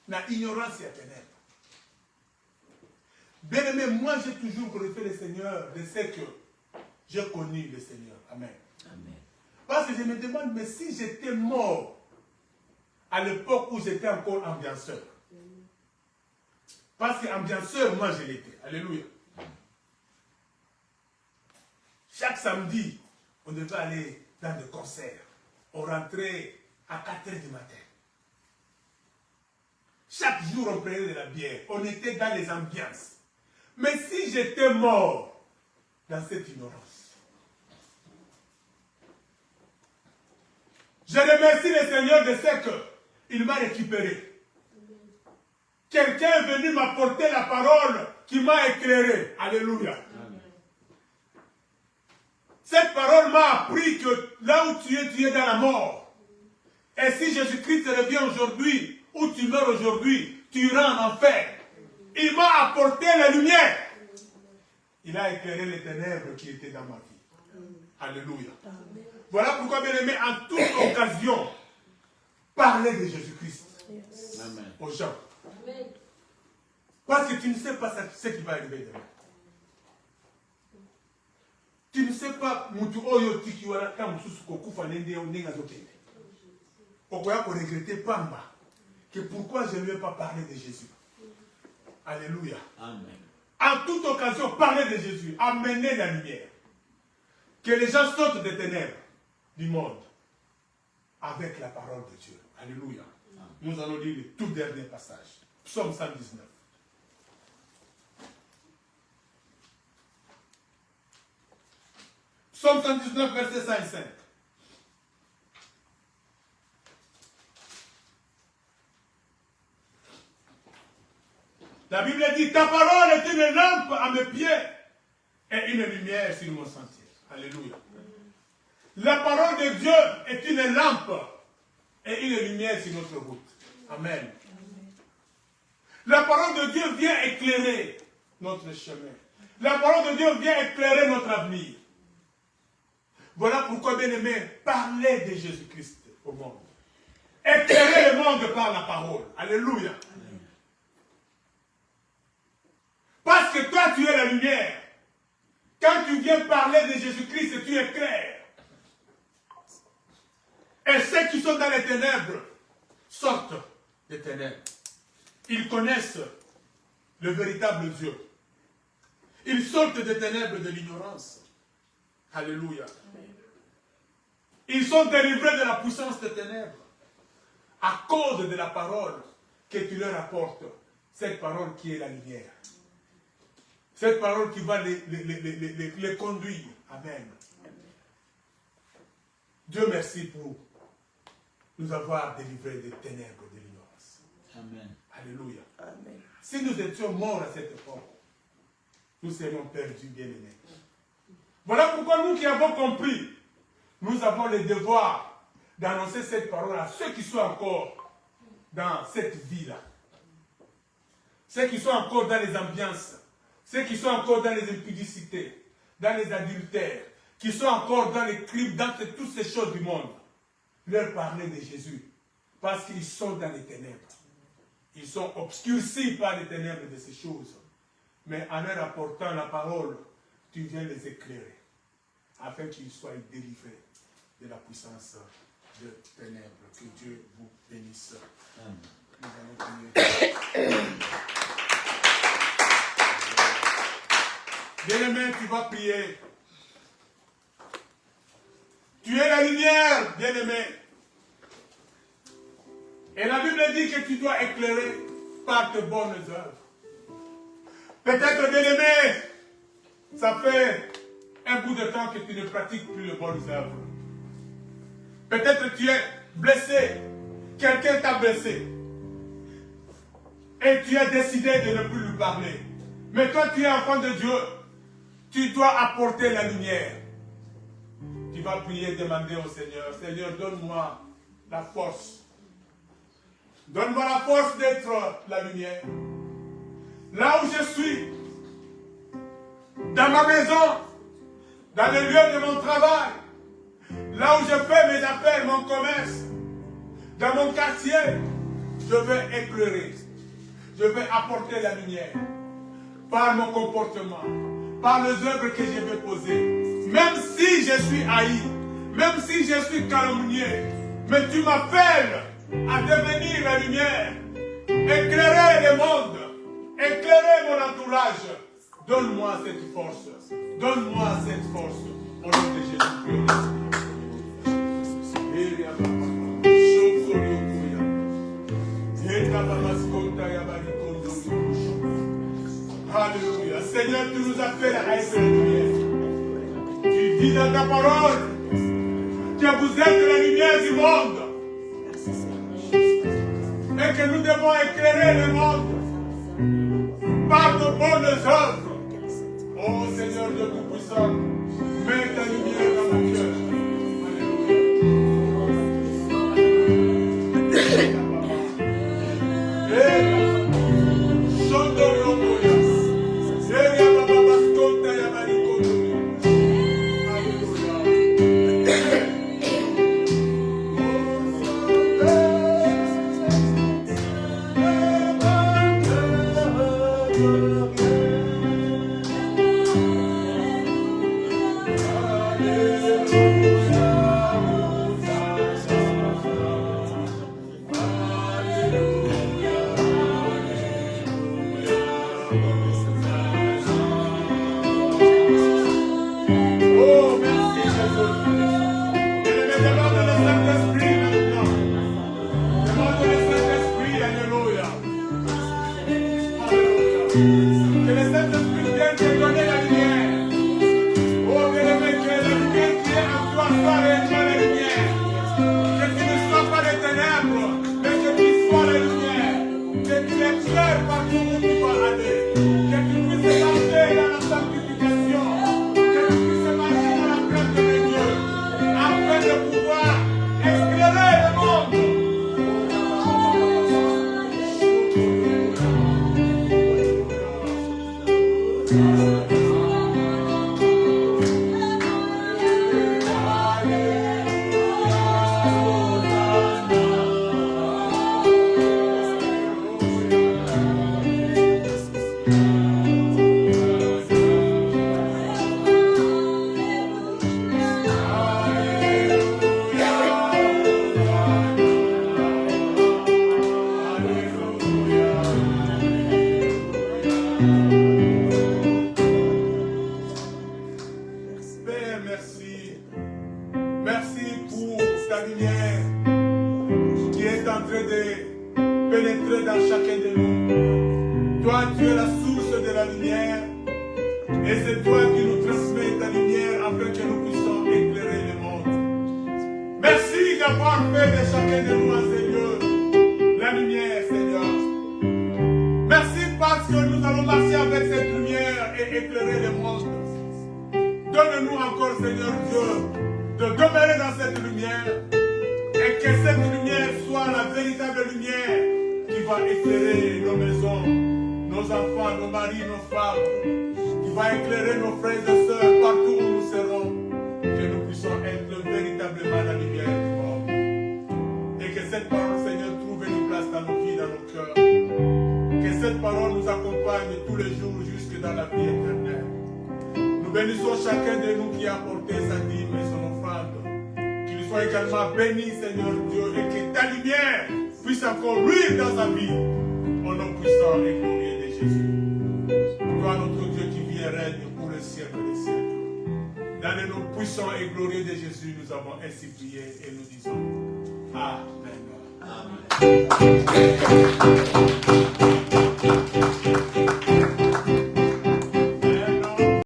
La ignorance à ténèbres. Bien aimé, moi j'ai toujours glorifié le Seigneur de ce que j'ai connu le Seigneur. Amen. Parce que je me demande, mais si j'étais mort à l'époque où j'étais encore ambianceur. Parce qu'ambianceur, moi je l'étais. Alléluia. Chaque samedi, on devait aller dans des concerts. On rentrait à 4 h du matin. Chaque jour, on prenait de la bière. On était dans les ambiances. Mais si j'étais mort dans cette ignorance, je remercie le Seigneur de ce qu'il m'a récupéré. Quelqu'un est venu m'apporter la parole qui m'a éclairé. Alléluia. Amen. Cette parole m'a appris que là où tu es dans la mort. Et si Jésus-Christ revient aujourd'hui, ou tu meurs aujourd'hui, tu iras en enfer. Il m'a apporté la lumière. Il a éclairé les ténèbres qui étaient dans ma vie. Alléluia. Amen. Voilà pourquoi, bien aimé, en toute occasion, parlez de Jésus-Christ aux gens. Amen. Parce que tu ne sais pas ce qui va arriver demain. Tu ne sais pas, que pourquoi je ne lui ai pas parlé de Jésus. Alléluia. Amen. En toute occasion, parlez de Jésus. Amenez la lumière. Que les gens sortent des ténèbres du monde avec la parole de Dieu. Alléluia. Amen. Nous allons lire le tout dernier passage. Psaume 119. Psaume 119, verset 5 et 5. La Bible dit, ta parole est une lampe à mes pieds et une lumière sur mon sentier. Alléluia. La parole de Dieu est une lampe et une lumière sur notre route. Amen. La parole de Dieu vient éclairer notre chemin. La parole de Dieu vient éclairer notre avenir. Voilà pourquoi, bien-aimés, parlez de Jésus-Christ au monde. Éclairez le monde par la parole. Alléluia. Amen. Parce que toi, tu es la lumière. Quand tu viens parler de Jésus-Christ, tu éclaires. Et ceux qui sont dans les ténèbres sortent des ténèbres. Ils connaissent le véritable Dieu. Ils sortent des ténèbres de l'ignorance. Alléluia. Ils sont délivrés de la puissance des ténèbres à cause de la parole que tu leur apportes. Cette parole qui est la lumière. Cette parole qui va les conduire. Amen. Dieu merci pour nous avoir délivrés des ténèbres de l'ignorance. Amen. Alléluia. Amen. Si nous étions morts à cette époque, nous serions perdus, bien-aimés. Voilà pourquoi nous qui avons compris, nous avons le devoir d'annoncer cette parole à ceux qui sont encore dans cette vie-là. Ceux qui sont encore dans les ambiances, ceux qui sont encore dans les impudicités, dans les adultères, qui sont encore dans les crimes, dans toutes ces choses du monde. Leur parler de Jésus, parce qu'ils sont dans les ténèbres. Ils sont obscurcis par les ténèbres de ces choses. Mais en leur apportant la parole, tu viens les éclairer, afin qu'ils soient délivrés de la puissance de ténèbres. Que Dieu vous bénisse. Amen. Nous allons prier. Bien-aimé, tu vas prier. Tu es la lumière, bien-aimé. Et la Bible dit que tu dois éclairer par tes bonnes œuvres. Peut-être, bien-aimé, ça fait un bout de temps que tu ne pratiques plus les bonnes œuvres. Peut-être tu es blessé. Quelqu'un t'a blessé. Et tu as décidé de ne plus lui parler. Mais toi, tu es enfant de Dieu. Tu dois apporter la lumière. Tu vas prier, demander au Seigneur, Seigneur, donne-moi la force. Donne-moi la force d'être la lumière. Là où je suis, dans ma maison, dans le lieu de mon travail, là où je fais mes affaires, mon commerce, dans mon quartier, je vais éclairer. Je vais apporter la lumière par mon comportement, par les œuvres que je vais poser. Même si je suis haï, même si je suis calomnié, mais tu m'appelles à devenir la lumière, éclairer le monde, éclairer mon entourage. Donne-moi cette force. Donne-moi cette force. Au nom de Jésus-Christ. Alléluia. Seigneur, tu nous appelles à être la lumière. Tu dis dans ta parole que vous êtes la lumière du monde. Et que nous devons éclairer le monde par nos bonnes œuvres. Oh Seigneur Dieu Tout-Puissant, mets ta lumière dans mon cœur. Amen. lumière qui est en train de pénétrer dans chacun de nous. Toi, tu es la source de la lumière. Et c'est toi qui nous transmets ta lumière afin que nous puissions éclairer le monde. Merci d'avoir fait de chacun de nous, Seigneur, la lumière, Seigneur. Merci parce que nous allons marcher avec cette lumière et éclairer le monde. Donne-nous encore, Seigneur Dieu, de demeurer dans cette lumière et que cette lumière soit la véritable lumière qui va éclairer nos maisons, nos enfants, nos maris, nos femmes, qui va éclairer nos frères et sœurs partout où nous serons, que nous puissions être véritablement la lumière du monde. Et que cette parole, Seigneur, trouve une place dans nos vies, dans nos cœurs. Que cette parole nous accompagne tous les jours jusque dans la vie éternelle. Nous bénissons chacun de nous qui a apporté sa dîme et son offrande. Qu'il soit également béni, Seigneur Dieu, et que ta lumière puisse encore luire dans sa vie. Au nom puissant et glorieux de Jésus. Toi, notre Dieu qui vit et règne pour le siècle des siècles. Dans le nom puissant et glorieux de Jésus, nous avons ainsi prié et nous disons Amen. Amen.